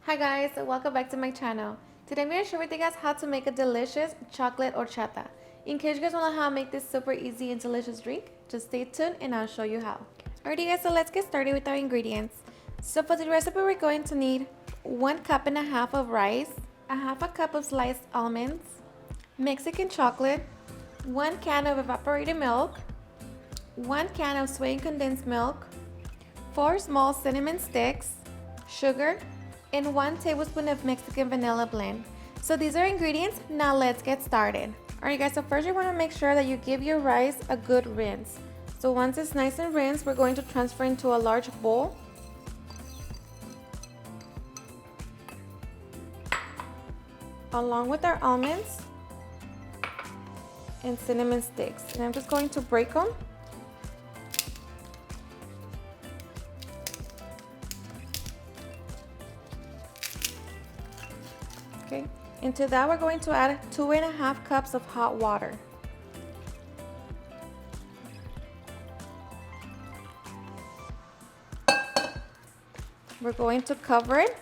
Hi guys, welcome back to my channel. Today I'm going to share with you guys how to make a delicious chocolate horchata. In case you guys want to know how to make this super easy and delicious drink, just stay tuned and I'll show you how. Alrighty guys, so let's get started with our ingredients. So for the recipe we're going to need 1.5 cups of rice, a half a cup of sliced almonds, Mexican chocolate, 1 can of evaporated milk, 1 can of sweetened condensed milk, 4 small cinnamon sticks, sugar, and 1 tablespoon of Mexican vanilla blend. So these are ingredients. Now let's get started. Alright guys, so first you want to make sure that you give your rice a good rinse. So once it's nice and rinsed, we're going to transfer into a large bowl. Along with our almonds and cinnamon sticks. And I'm just going to break them. Okay, into that we're going to add 2.5 cups of hot water. We're going to cover it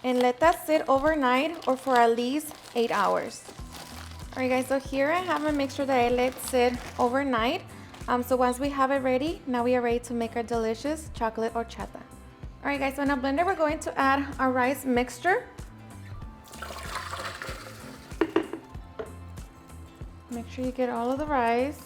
and let that sit overnight or for at least 8 hours. Alright guys, so here I have a mixture that I let sit overnight. So once we have it ready, now we are ready to make our delicious chocolate horchata. Alright guys, so in a blender we're going to add our rice mixture. Make sure you get all of the rice.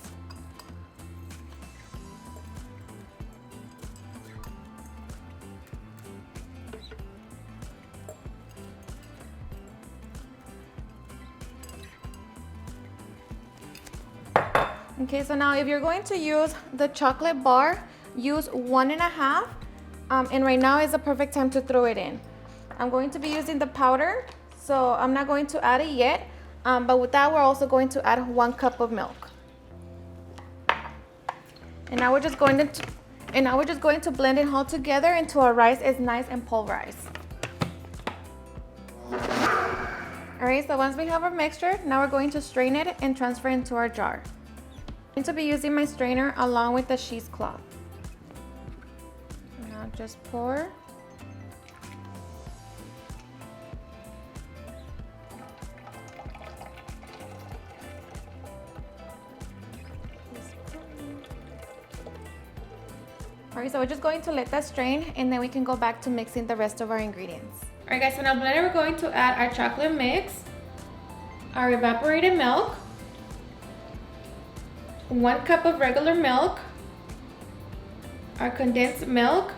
Okay, so now if you're going to use the chocolate bar, use 1.5. And right now is the perfect time to throw it in. I'm going to be using the powder, so I'm not going to add it yet. But with that, we're also going to add 1 cup of milk. And now we're just going to blend it all together until our rice is nice and pulverized. Alright, so once we have our mixture, now we're going to strain it and transfer it into our jar. I'm going to be using my strainer along with the cheesecloth. Now just pour. Alright, so we're just going to let that strain and then we can go back to mixing the rest of our ingredients. Alright guys, so now blender we're going to add our chocolate mix, our evaporated milk, 1 cup of regular milk, our condensed milk.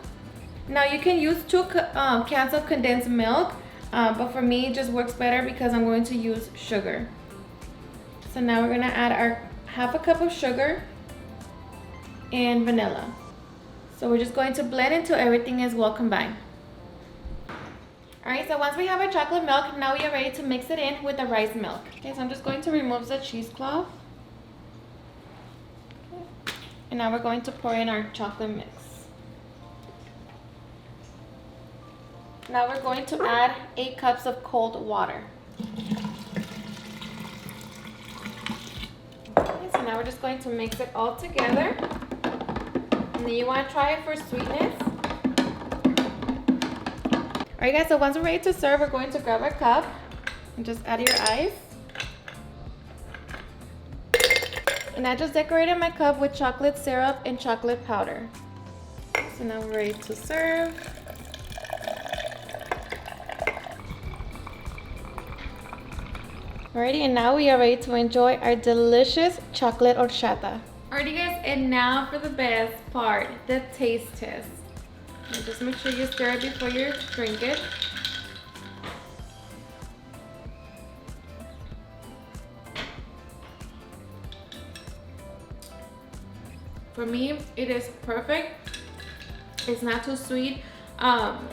Now you can use 2 cans of condensed milk, but for me it just works better because I'm going to use sugar. So now we're going to add our half a cup of sugar and vanilla. So we're just going to blend until everything is well combined. Alright, so once we have our chocolate milk, now we are ready to mix it in with the rice milk. Okay, so I'm just going to remove the cheesecloth. And now we're going to pour in our chocolate mix. Now we're going to add 8 cups of cold water. Okay, so now we're just going to mix it all together. And then you want to try it for sweetness. Alright guys, so once we're ready to serve, we're going to grab our cup and just add your ice. And I just decorated my cup with chocolate syrup and chocolate powder. So now we're ready to serve. Alrighty, and now we are ready to enjoy our delicious chocolate horchata. Alrighty guys, and now for the best part, the taste test. And just make sure you stir it before you drink it. For me, it is perfect. It's not too sweet.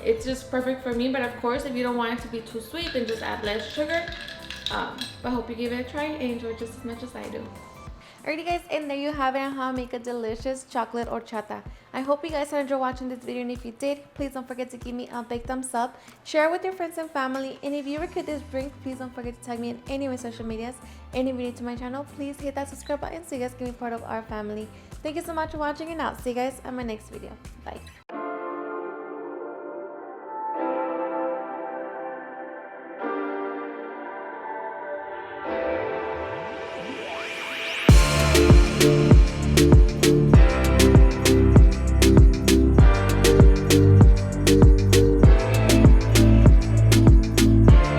It's just perfect for me, but of course, if you don't want it to be too sweet, then just add less sugar. But I hope you give it a try and enjoy just as much as I do. Alrighty guys, and there you have it on how to make a delicious chocolate horchata. I hope you guys enjoyed watching this video, and if you did, please don't forget to give me a big thumbs up, share it with your friends and family, and if you ever could this drink, please don't forget to tag me in any of my social medias. And if you're new to my channel, please hit that subscribe button so you guys can be part of our family. Thank you so much for watching, and I'll see you guys on my next video. Bye. Bye.